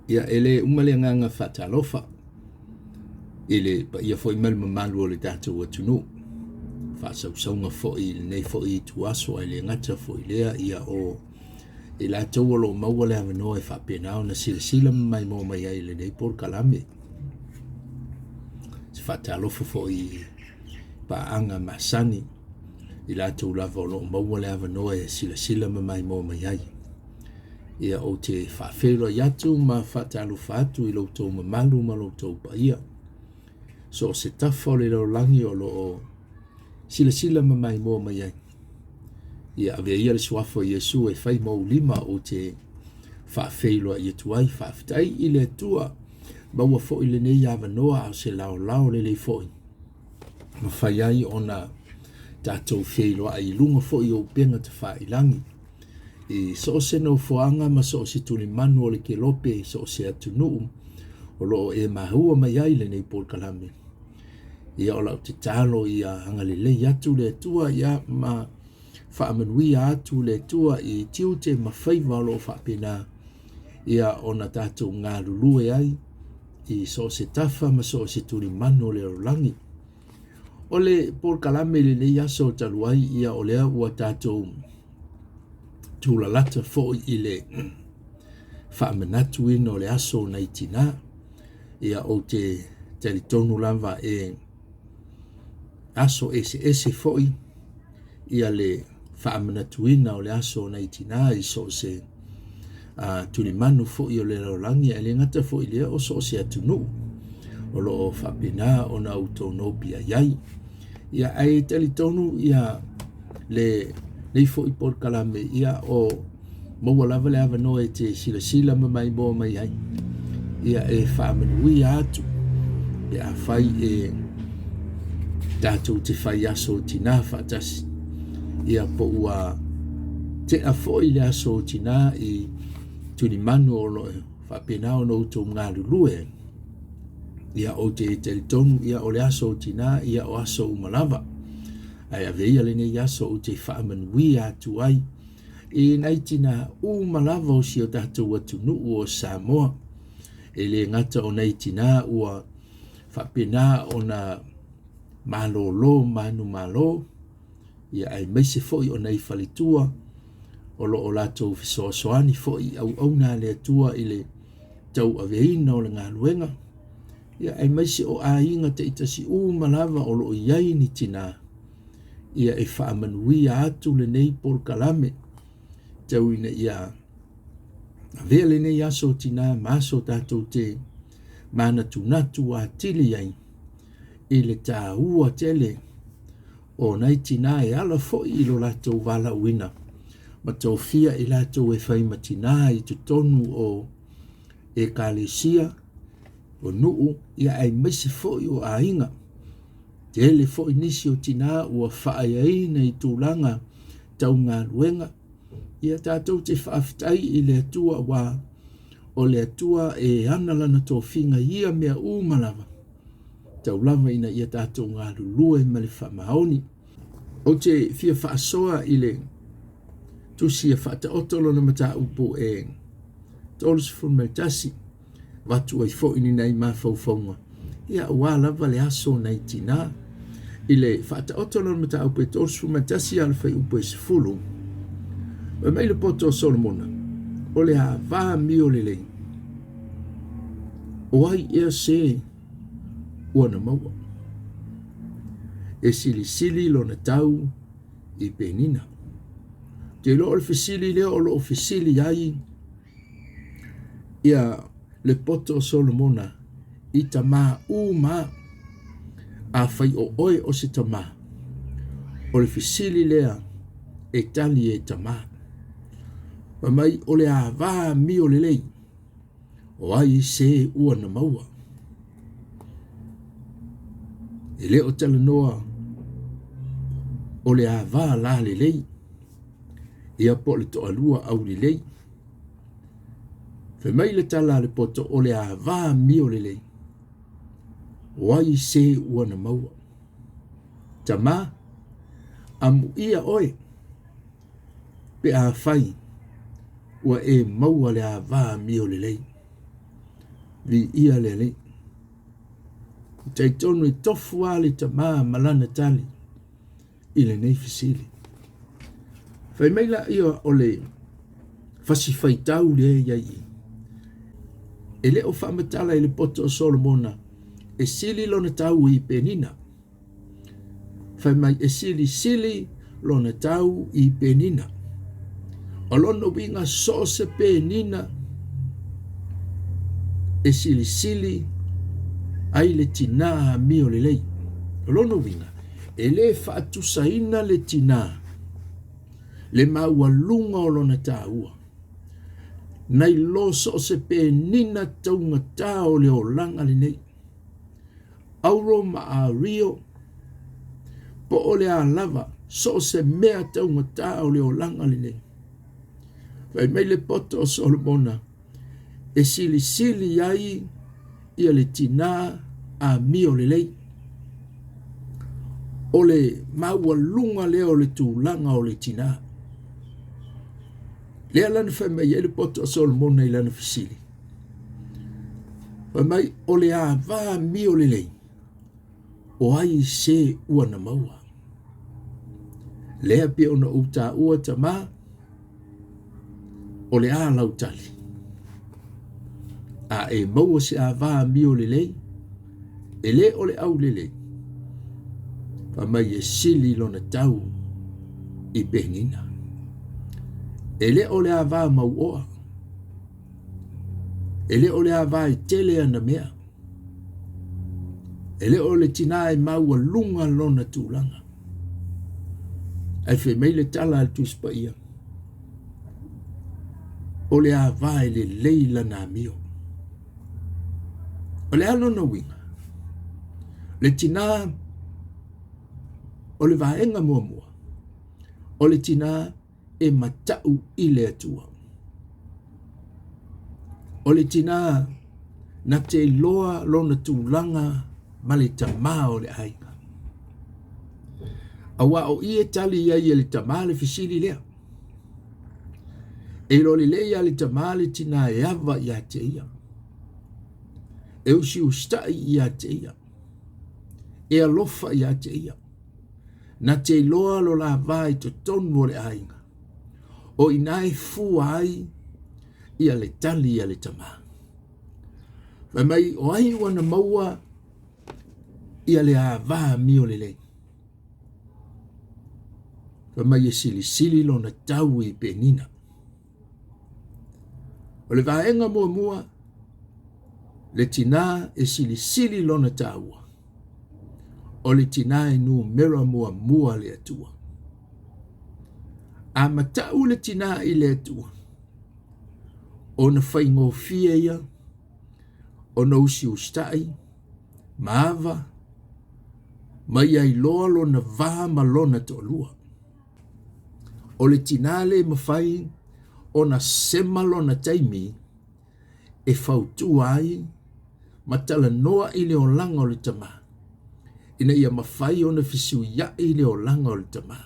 ia ele umaleanga fatalofa ele pa ia foi mal malu le tatou atunu fa sausaunga foi nei foi tuaso ele ngata foi lea ia o e la tau lo maua le avanoa e whapenao na sila mai mo mai ai le nei por kalame. Se whatalofa fo i paanga masani i la tau lava o lo maua le avanoa e sila mai mo mai ai. Ia o te whawhero iatu ma whatalofa atu i lo tau mamalu ma lo tau paia. So se tafo le lo langi o lo sila mai mo mai ai. Ia ave ia le suafo Yesu e fai mau lima o te whaafeiloa i tuai whaaftai i le tua maua fo i le nei avanoa au se lao le foi. Ma fai ai ona tātou feiloa i lunga fo i o penga te whaailangi. I so se no foanga ma so se tuli manu o le ke lope so se atunu o lo e mahua mai ai le nei por kalame. Ia o lau te talo i a hangalele atu le tua ia ma manuia atu le tua i tiu te mawhaiva lo whapena ia ona tātou ngā lulue ai i so se tafa ma so se turi mano le rolangi. O le por kalame le nei aso taluai ia o lea ua tātou tūlalata fo i le whamenatu ino le aso nei tina ia o te telitonu lava e aso ese fo ia le whaamanatuina o le aso nei tina i so se tuli manu fo i o le rolangi e le ngata fo i lea o so se atunu o lo whapena o na utonopia iai. Ia ai tali tonu ia le nei fo i por kalame ia o maua lava le avanoa e te sila mai mo mai ai. Ia e whaamanuia atu e a whai e tātou te whai aso tina whaatasi. Ia po ua te a foi le aso tina i tuni manu o lo whapena o no uto ngā lulue. Ia o te telitonu ia o le aso tina ia o aso umalava. Ai a veia le nei aso o te whaamanuia atu ai. I nei tina umalava o si o tātou atunu o Samoa. E le ngata o nei tina ua whapena o na malolo manu malo. Ia ai meise foi o nei falitua o lo o latou fesoasoani foi au na le tua i le tau aveina o le galuega. Ia ai maise o aiga te itasi malava o loo iai ni tina ia e faamanuia atu lenei polokalame tauina ia avea lenei aso tina ma aso tatou te manatunatu atili ai i le tāua tele o nei tina e ala foi i lo latou valauina ma tofia i latou e faimatina i tutonu o ekalesia o nuu ia ai maise foi o aiga te ele foi nisi o tina ua faaiaina i tulaga taugaluega ia tatou te faafetai i le atua ua o le atua e ana lana tofiga ia mea uma lava taulava ina ia tatou galulue ma le faamaoni o te fia faasoa i le tusia faataoto lona mataupu e tolosfulmetasi watu ai fo'i ni nei mafaufauga ia ua lava le aso nei tina i le faataoto lona mataupu e tolosfulmetasi a le faiupu e sefulu ma mai le poto o solomona o le avā mio lelei o ai ea se ua na maua e silisili lona tau i penina te lo le fesili lea o lo fesili ai ia le poto o solomona i tamā uma a fai o oe o se tamā o le fesili lea e tali e tamā ma mai o le avā mio lelei o ai se ua na maua e le o talanoa o le avā la lelei ia po le toʻalua au lelei fe mai le tala le poto o le avā mio lelei o ai se ua na maua tamā amuia oe pe a fai ua e maua le avā mio lelei vi ia lele. Taitonu I tofu ali tama malana tali. Ile nei fisili. Fai meila ia ole fasifaitau le iai. Ele o whaamatala ele poto o Solomona. E sili lona tau I penina. Fai mai e sili lona tau I penina. O lona winga so se penina. E sili ai le tina mio le lei. O lona winga. E le whaatusaina le tina. Le maua lunga o lona taua. Nai lo so se penina taunga tau le o langa le nei. Auro ma a rio. Po o le a lava. So se mea taunga tau le o langa le nei. Fai mai le poto o Solomona. E sili ai. Ia le tina a mio le lei. O le maua lunga le o le tūlanga o le tina. Lea lana fai mai ele poto o Solomona I lana fisili. Fai mai o le a vā mio le lei. O ai se ua na maua. Lea pia ona uta ua tama. O le a lautali. A e maua se a vā mio le lei. E le o le au le lei. Fai mai e sili lona tau I pehingina. E le o le a vā mauoa. E le o le a vā I tele ana mea. E le o le tina e maua lunga lona tūlanga. Ai fe mai le tala al tuspa ia. O le a vā e le leila na mio. O le alona winga. Le tina o le vaenga mua mua. O le tina e matau I le atua. O le tina na te loa lona tūlanga ma le tamā o le ainga. Awa o ie tali ia le tamā le fisili lea. E lo le leia le tamā le tina e ava ia te ia. E usi ustai ia te ia. E alofa ia te ia. Na te loa lo la vai to tonu o le ainga. O inai fu ai ia le tali ia le tamā. Fai mai o ai wana maua ia le a vā mio le lei. Fai mai e sili lona tau I penina. O le vaenga mua mua le tina e sili lona taua. O le tina e nu mera mua mua le atua. A matau le tina I le atua. O na whaingo fia ia. O na usi ustai. Maava. Mai ai loa lona vā malona to lua. O le tina le mawhai. O na sema lona taimi. E fautu ai. Matala noa I le o langa o le tamā. Ina ia mawhai o na fisiu ia I le o langa o le tamā.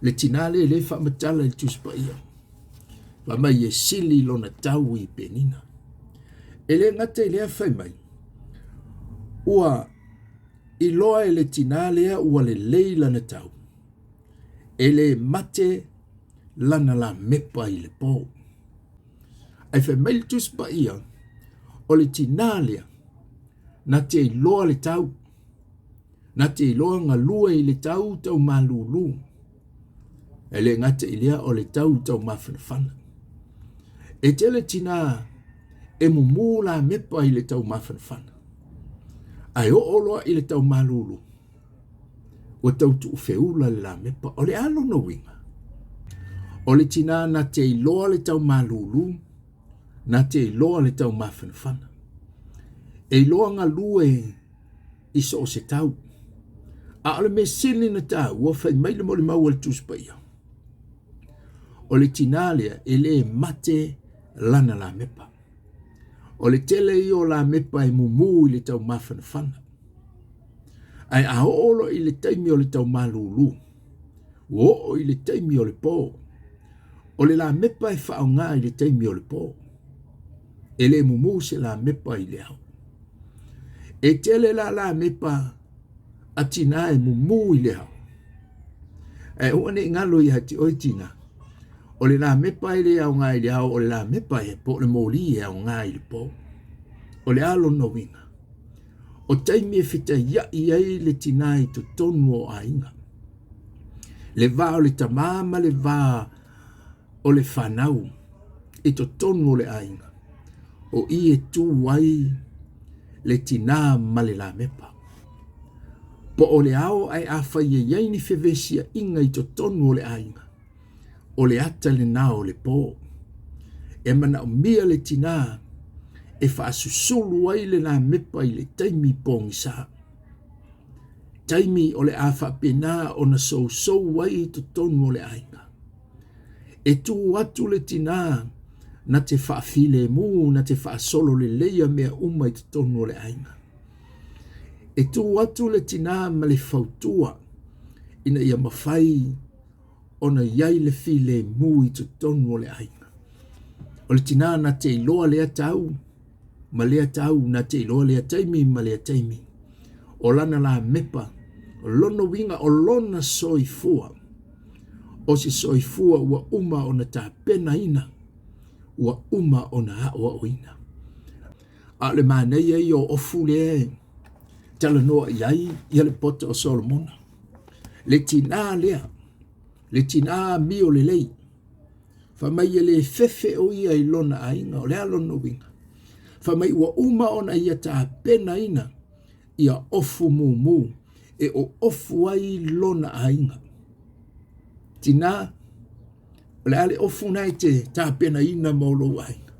Le tinale le fa matala I tuspa ia. Wa mai e sili lona tau I penina. E le ngata I lea fai mai. Ua I loa e le tinale ua le lei lana tau. E le mate lana la mepa I le pō. Ai fai mai le tuspa ia. O le tinale na te loa le tau. Na te loa ngā lua I le tau tau malulu. E le ngata I lea o le tau tau mawhanawhana. E te le tina e mumu la mepa I le tau mawhanawhana. Ai o oloa I le tau malulu. O tau tu ufeula le la mepa. O le alo no winga. O le tina na te loa le tau malulu. Na te loa le tau mawhanawhana. E loa ngā lua I so se tau. A ole me sili na tau. Ua fai mai le mole mau le tuspa ia. O le tinalea e le mate lana la mepa. O le tele I o la mepa e mumu I le tau mawhanawhana. Ai a olo I le taimi o le tau malulu. O I le taimi o le pō. O le la mepa e whaonga I le taimi o le pō. e le mumu se la mepa i le au. E tele la mepa atina e mumu i le au. E uane ngalo i hati oitina. O le la mepa i le au ngā i le au, o le la mepa e po le mōli e au ngā i le po. O le alo no winga. O taimi e fita ia i ai le tinai to tonu o ainga. Le vā o le tamama le vā o le whanau e to tonu o le ainga. O i e tū wai le tina ma le la mepa. Po o le ao ai awhai e iei ni whewesia inga i to tonu o le ainga. O le ata le nā o le pō. E mana o mia le tina e whaasusulu ai le la mepa i le taimi pōngi sā. Taimi o le awha pena o na sou wai i to tonu o le ainga. E tū atu le tina na te whaafile mū, na te whaasolo le leia mea uma i to tonu o le ainga. E tū atu le tina ma le whautua ina ia mawhai o na iai le file mū i to tonu o le ainga. O le tina na te iloa lea tau, ma lea tau na te iloa lea taimi ma lea taimi. O lana la mepa, o lono winga o lona soifua. O si soifua ua uma o na ta pena ina, ua uma o na hawa o ina. A le manei ei o ofu lea tala noa iai ia le pota o Solomona. Le tina lea, le tina mi o le lei. Famai e le fefe o ia i lona ainga o lea lono winga. Famai ua uma o na ia ta pena ina, ia ofu mumu, e o ofu ai lona ainga. Tina, o le ale ofu nai te ta pena ina maulo ainga.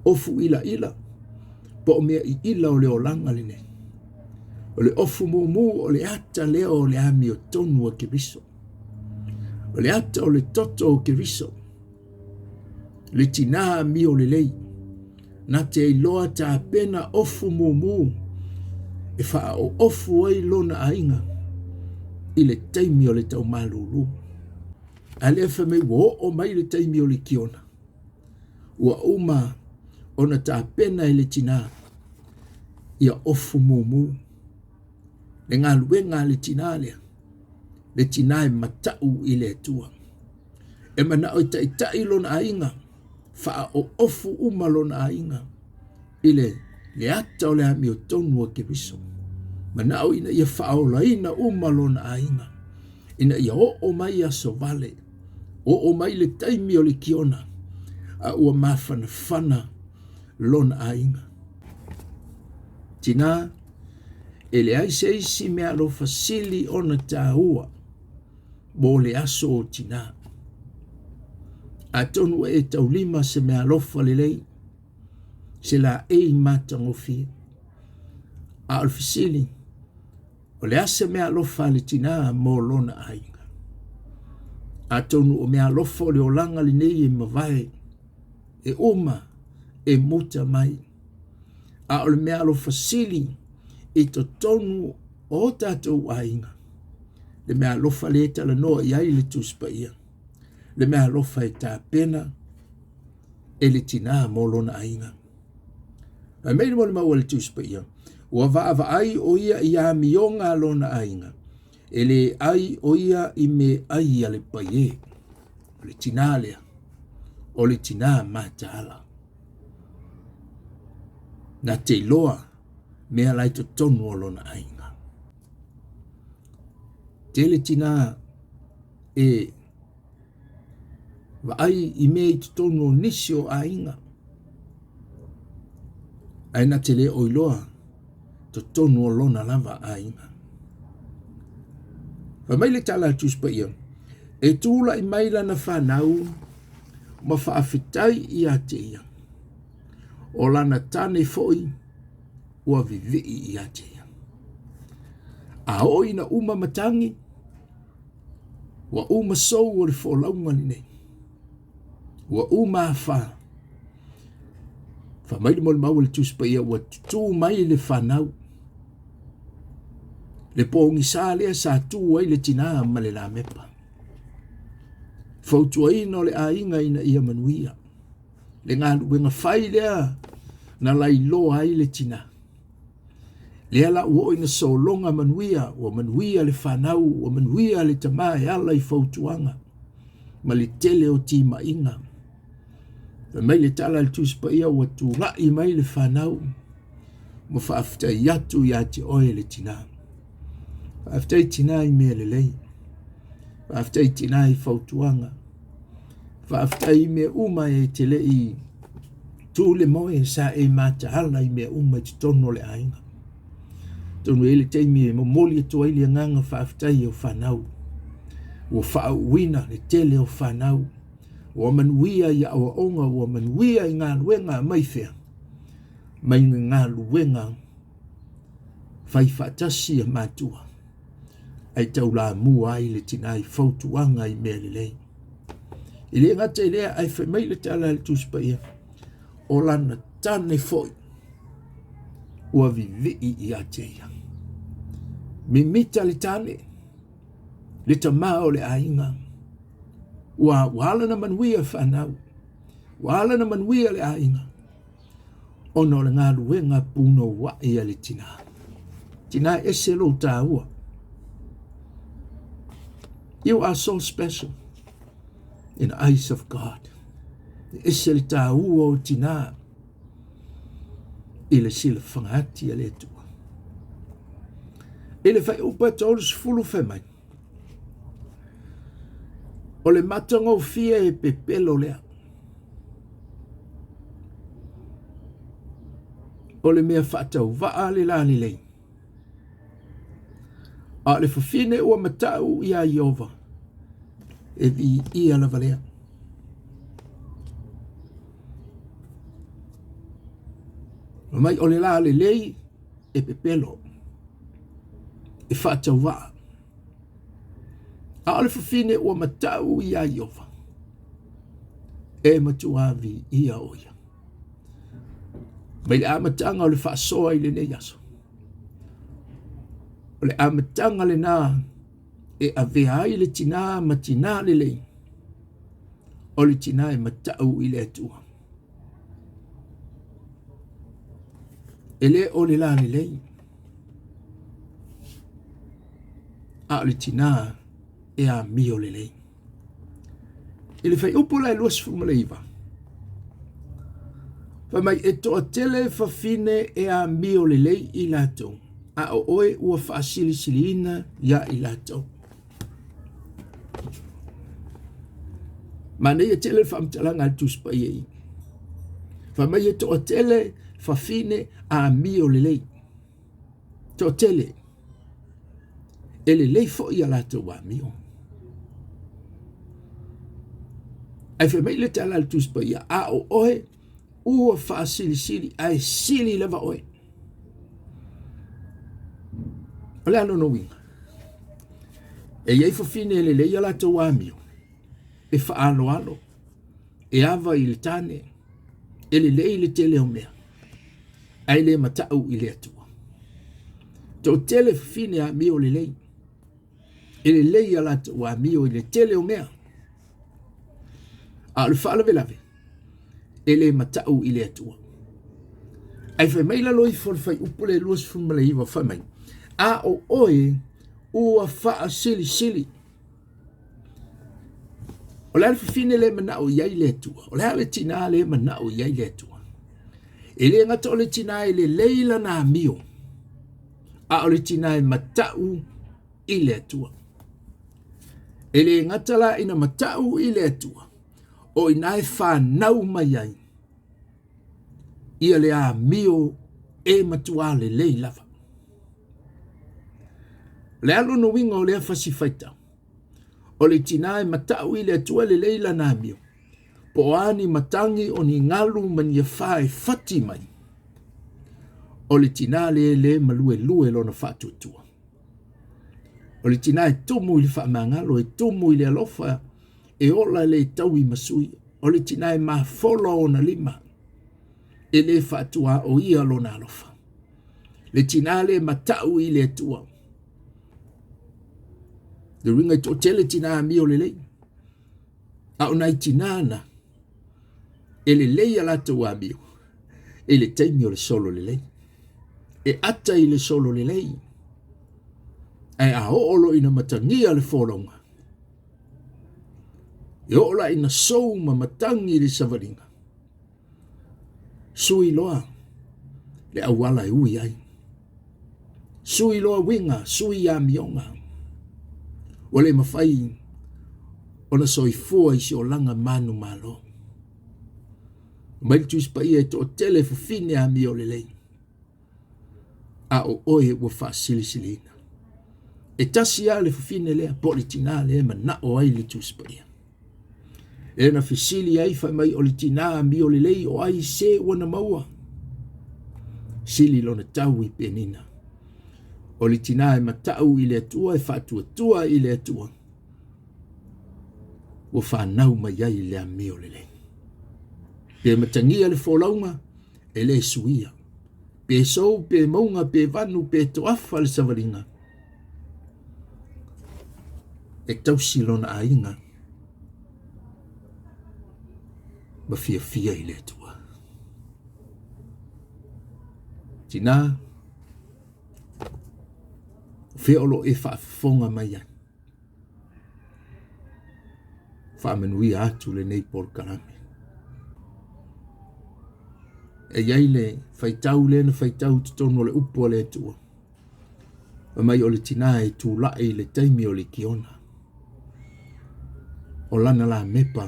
Ofu ila, po o mea i ila o le o langa le nei. O le ofu mumu o le ata leo o le ami o tonu o ke riso. O le ata o le toto o ke riso. Le tina mi o le lei. Na te iloa ta pena ofu mumu. E wha o ofu ai lona ainga. I le taimi o le tau malulu. A le wha mei wo o mai le taimi o le kiona. Ua uma o na ta pena i le tina. Ia ofu mumu. Le ngā luenga le tina lea. Le tina e matau i le tua. E mana o tai lona ainga. Wha o ofu uma lona ainga. I le ata o le ami o tonu o ke riso. Mana o ina ia wha o laina uma lona ainga. Ina ia o mai aso vale. O mai le taimi o le kiona. A ua mawhana lona ainga. Tina e le aise mea lo fasili ona tāua, bo le aso o tina. A tonu e taulima se mea lofa le lei, se la e matangofi. A alfasili, o le ase mea lofa le tina mo lona ainga. A tonu o mea lofa o le olanga le nei e mawai, e uma, e muta mai. A o le mea lo fasili, i to tonu o tātou ainga. Le mea lofa le tala noa iai le tuspa ia. Le mea lofa e tā pena e le tina molona ainga. A meile mo le maua le tuspa ia. Ua vaava ai o ia i a mionga lona ainga. E le ai o ia i me ai a le paie. O le tina lea. O le tina mātala. Na te loa. Mea lai to tonu o lona ainga. Tele tina e wa ai i mea i to tonu o nisi o ainga. Aina tele o iloa to tonu o lona lava ainga. Wa maile tala tuspa ia. E tūla i maila na whanau ma whaafitai i a te ia. O lana tane foi ua vivii i atea. A oina uma matangi, ua uma sou o le wholaunga ni nei. Ua uma wha. Wha maile mo le maua le tuspa ia, ua tutu mai le whanau. Le pōngi sā lea sa tū ai le tina ma le la mepa. Whautua ina o le ainga ina ia manuia. le ngā luenga whai lea na lai loa ai le tina. Lea la ua ina solonga manuia, o manuia le whanau, o manuia le tamae ala i fautuanga, ma le tele o ti mainga. Mai le tala le tuspa ia ua turai mai le whanau, ma whaafitai atu i ate oe le tina. Whaafitai tina i mea le lei, whaafitai tina i fautuanga, whaafitai mea uma e te le i tu le moe sa e mata hala i mea uma i tono le ainga. Tonu ele teimi e momoli e toa ili nganga whaafitai o whanau. Ua whaauina le tele o whanau. Ua manuia i awa onga, ua manuia i ngā luenga mai whea. Mai ngā luenga whai whaatasi a mātua. Ai tau la mua ai le tinai fautuanga i mea lelei. Ile ngata ilea ai whai le tala le tuspa ia. O lana tane foi. Ua vivii i ateia. Mimita le tane. Le tamao le ainga. Ua wala na manuia whanau. Wala na manuia le ainga. Ono le ngā luenga puno wa ia le tina. Tina ese lo tāua. You are so special in the eyes of God. Ese le tāua o tina. Ile sila whangati a le tua. Ile whai upa tōru sifulu whemai. O le matanga o fia e pepelo lea. O le mea whaatau waa le lani lei. A le whawhine ua matau i a Iova. E vi ia la valea. Mai o le la le lei e pepelo. E whaatau waa. A le whawhine ua matau i a Iova. E matuavi i a oia. Mai le amatanga o le whaasoa i le nei aso. O le amatanga le nā e avea ai le tina ma tina le lei. O le tina e matau i le atua. E le o le la le lei. A le tina e a mio le lei. E le fai upo la e luas fumaleiva. Fa mai e toa tele fa fine e a mio le lei i lato. A o oe ua whaasili silina ia i lato. Ma nei e tele fa amtalanga al tuspa iei. Fa mai e toa tele fa fine a mio le lei. Toa tele. E le lei fo i a lato wa mio. Ai fa mai le tala al tuspa ia. A o oe ua whaasili sili. Ai sili leva oe. O le ano no winga. E iei fafine le leia la tau amio. E whaalo alo. E ava i le tane. E le lei le tele o mea. Ai le matau i le atua. Tau tele fafine a mio le lei. E le leia la tau amio i le tele o mea. A le whaala velave. E le matau i le atua. Ai whai mai la loi fai upule luas fumale iwa whai mai. A o oe ua wha sili sili. O le alfafine le manao iai le atua. O le ale tina le manao iai le atua. E le ngata o le tina e le leila na mio. A o le tina e matau i le atua. E le ngata la ina matau i le atua. O ina e whanau mai ai. Ia le a mio e matua le leila. Le alo no winga o le whasifaita. O le tina e matau i le atua le leila na mio. Po ani matangi o ni ngalu mani e whae whati mai. O le tina le malue lue lo na whatutua. O le tina e tumu i le whamangalo e tumu i le alofa e ola le tau i masui. O le tina e mafolo o na lima. E le whatua o ia lo na alofa. Le tina le matau i le atua. Le ringa to tele tina mio le lei. A unai tinana. e le leia latou amio, e le taimi o le solo le lei. E ata i le solo le lei, ai a hoolo ina matangia le wholonga. E hoola ina sou ma matangi le savaringa. Sui loa, le awala e ui ai. Sui loa winga, sui a mionga. O le mawhai, ona soifua i si o langa manu malo. Mai tuis pa ia e to tele fufine a mi o le lei. A o oe ua whaasili silina. E tasi a le fufine lea politina lea ma na o ai le tuis pa ia. E na fisili ai fa mai o le tina a mi o le lei o ai se wana maua. Sili lona tau i penina. O le tina e matau i le atua e whaatua tua i le atua. Ua whanau mai ai le a mi o le lei. Pe matangia le wholaunga e le suia. Pe sou, pe maunga, pe vanu, pe toafa le savaringa. E tausi lona a inga. Ma fia fia i le atua. Tina, feolo e whaafonga mai ai. Whaamanuia atu le nei por karame. E iai le whaitau le na whaitau tutono le upo le atua. Ma mai o le tina e tu lai le taimi o le kiona. O lana la mepa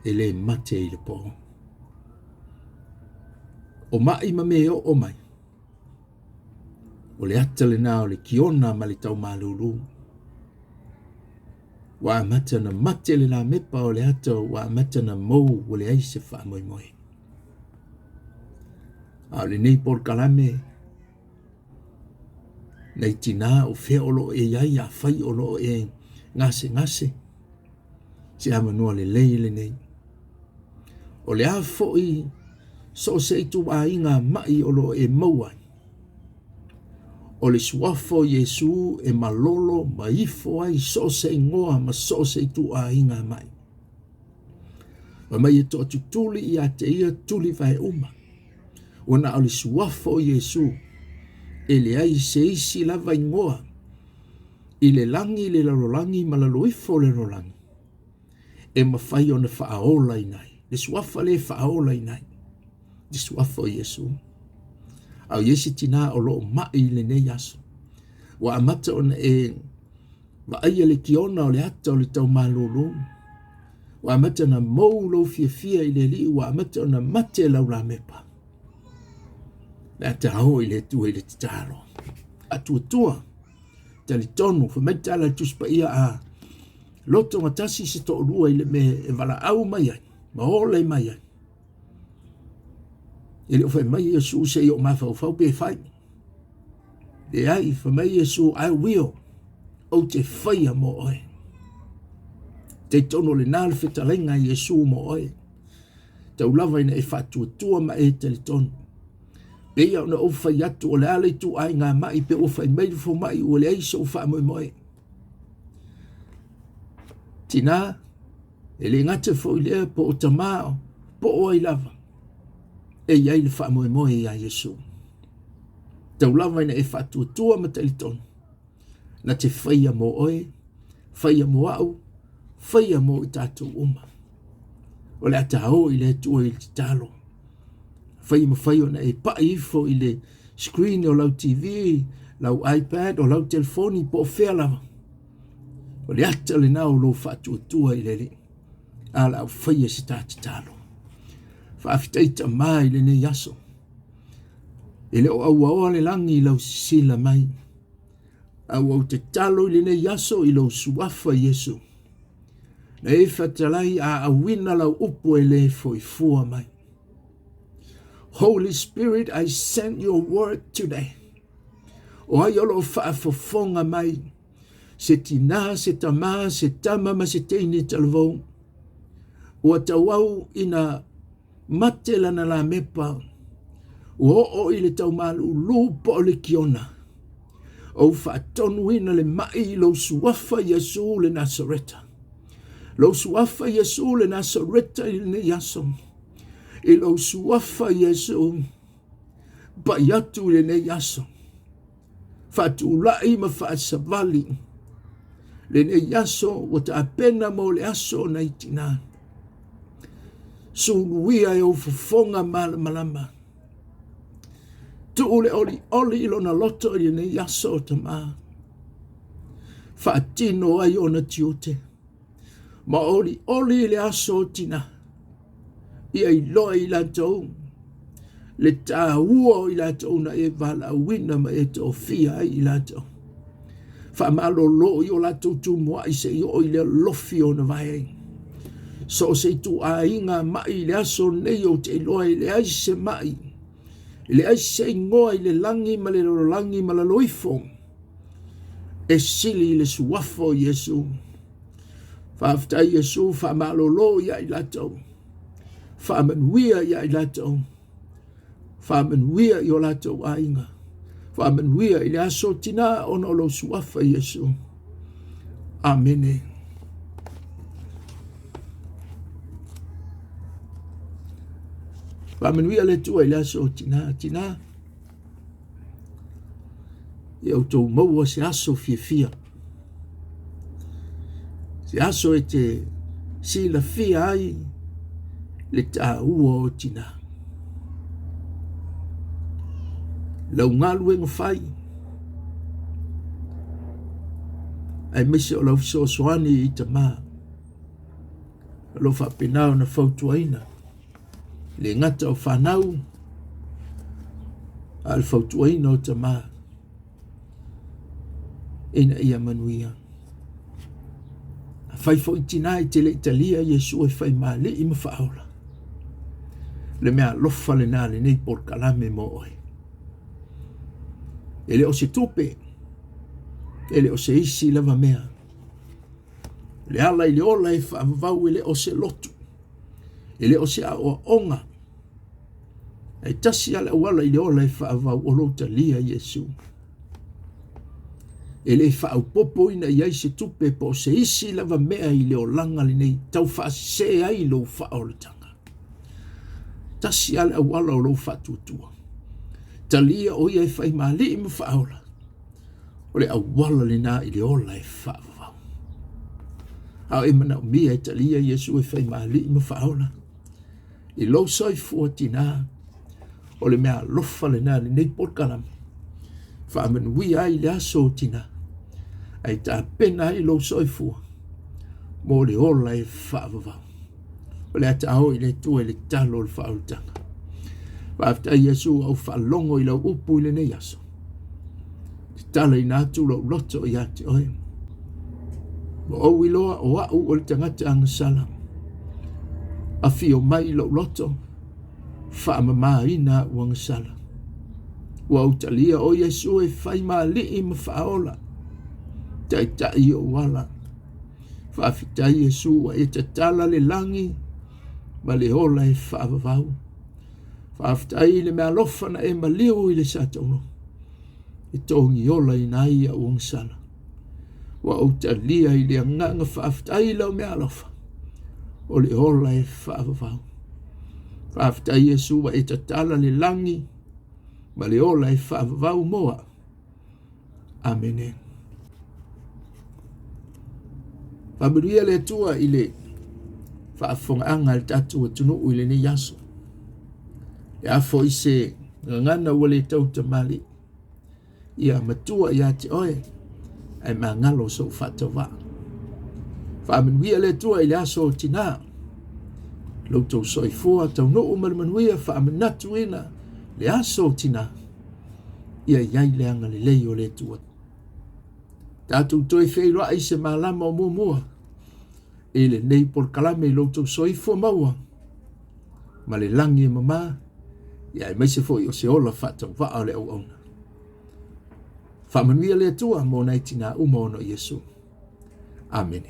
e le mate i le po. O mai ma me o mai. O le ata le na o le kiona ma le tau malulu. Wa amata na mate le la mepa o le ata wa amata na mou o le aise wha moi moi. A le nei por kalame. Nei tina o fea o lo e iai a fai o lo e ngase ngase. Se amanua le le nei. O le a foi so se tu a inga mai o lo e mauai. O le suafo Yesu e malolo ma ifo ai so se ngoa ma so se tu a inga mai. Ma mai e to tuli i a te ia tuli vai uma. Wana o le suafo Yesu e le ai se isi lava ingoa. I le langi le lalolangi ma laloifo le rolangi. E mawhai o na whaaola inai. Le suafa le whaaola inai. Le suafo Yesu. Au yesi tina o lo mai le nei aso. Wa amata ona e wa aia le kiona o le ata o le tau malolo. Wa amata na mou lo fia fia i le li. Wa amata ona mate lau la mepa. Le ata hao i le tua i le titaro. Atua tua. Tali tonu. Whameta la tuspa ia a. Loto matasi se to rua i le me e wala au mai ai. Ma ole mai ai. Ele foi mai Yesu se o mafau fau pe fai. De ai foi mai Yesu I will. O te fai mo oi. Te tono le nal fetalenga Yesu mo oi. Te ulava ina e fatu tua ma e te tono. Pe ia na o fai atu o le ale tu ai ngā mai pe o fai mai fo mai o le aisa o fa mo moi. Tina ele ngate fo ile po o tamao po o i lava. E iai le wha moe moe ia Yesu. Tau lawa ina e whatua tua ma taliton. Na te whaia mo oe, whaia mo au, whaia mo i tātou uma. O le ata hao i le tua i te talo. Whaia ma whaia na e pa ifo i le screen o lau TV, lau iPad o lau telefoni po whea lava. O le ata le nao lo whatua tua i le li. A lau whaia si tātou talo. Whaafitaita mai le ne yaso. E le o au le langi lau sila mai. Au te talo le ne yaso i lau suafa Yesu. Na e whatalai a awina lau upo e le foifua mai. Holy Spirit, I send your word today. O ai olo whaafofonga mai. Se tina, se tama, se tama, ma se teini talavou. O atawau ina mate lana la mepa. O i le tau malu lupo o le kiona. O whaatonu ina le mai lo suafa Yesu le Nasareta. Lo suafa Yesu le Nasareta i le yaso. I lau suafa Yesu. Pa iatu le ne yaso. Whaatulai ma whaasavali. Le ne yaso o ta apena mo le aso na itina. Sunuia e o fufonga malama. Tu ole oli ilona loto i ne yaso ta maa. Whaatino ai ona tiote. Ma oli le aso tina. Ia i loa i la tau. Le tā ua i la tau na e vala wina ma e tau fia ai i la tau. Whamalo lo i o la tau tu mua i se i o i le lofi o na vai. So se tu a inga mai le aso nei o te loa i le aise mai. I le aise ingoa i le langi ma le langi ma la loifo. E sili le suafo Yesu. Whaftai Yesu whamalo lo ia i la tau. Whamanuia ia i la tau. Whamanuia i o la tau a inga. Whamanuia i le aso tina ona o lo suafa Yesu. Amene. Whamanuia le tua i le aso tina. Tina. I au tau maua se aso fia. Se aso e te sila fia ai le tā ua o tina. Lau ngalu e ngawhai. Ai mese o lau Sosene i ta maa. Lau whapenau na whautuaina. Le ngata o whanau. Al whautuaina o ta maa. Ina ia manuia. Whai fo i tina i te le italia Yesu e whai maali i mawhaola. Le mea lofa le nā le nei por kalame mo oi. Ele o se tupe. Ele o se isi lava mea. Le ala i le ola e whaavavau ele o se lotu. Ele o se aoa onga. E tasi ala wala i le ola e whaavavau o lota lia Yesu. Ele whaau popo ina iai se tupe po se isi lava mea i le o langa li nei. Tau whaase ai lo whaolatanga. Tasi ala wala o lo whatutua. Talia o ia e whai maali i mawhaola. O le awala le nā i le ola e whaavavau. Hau e mana o mia e talia Yesu e whai maali i mawhaola. I lo soi fua tina. O le mea lofa le nā li nei porkalam. Whaamanu ai le aso tina. Ai tā pena i lo soi fua. Mo le ola e whaavavau. O le ata au i le tua i le talo o le whaolutanga. Whaafta Yesu au whalongo i lau upu i le nei aso. Te tala i nātu lau loto i ate oe. Mo au i loa o au o le tangata angasala. A fio mai i lau loto. Whaamama i nā uangasala. Wa utalia o Yesu e whai maali i mawhaola. Tai tai o wala. Whaafita Yesu wa e tatala le langi. Ma le ola e whaavavau. Whaaftai le mea lofana e maliu i le satono. I tongi ola i nai a uangsala. Wa utalia i le anganga whaaftai lau mea lofa. O le ola e whaavavau. Whaaftai Yesu wa e tatala le langi. Ma le ola e whaavavau moa. Amene. Whamaria le tua i le whaafonga anga le tatu atunu i le ni yaso. E afo i se ngana wale tau tamali. Ia matua ia te oe. Ai mangalo so whatawa. Whamanuia le tua i le aso tina. Lautou soifua tau no umarmanuia whamanatu ina. Le aso tina. Ia iai le anga le leo le tua. Tātou toi wheiroa i se malama o mua. E le nei por kalame i lautou soifua maua. Ma le langi mama. Ia e maise fo i o se ola whatau waa le au auna. Whamanuia le tua mo nai tina umono Yesu. Amen.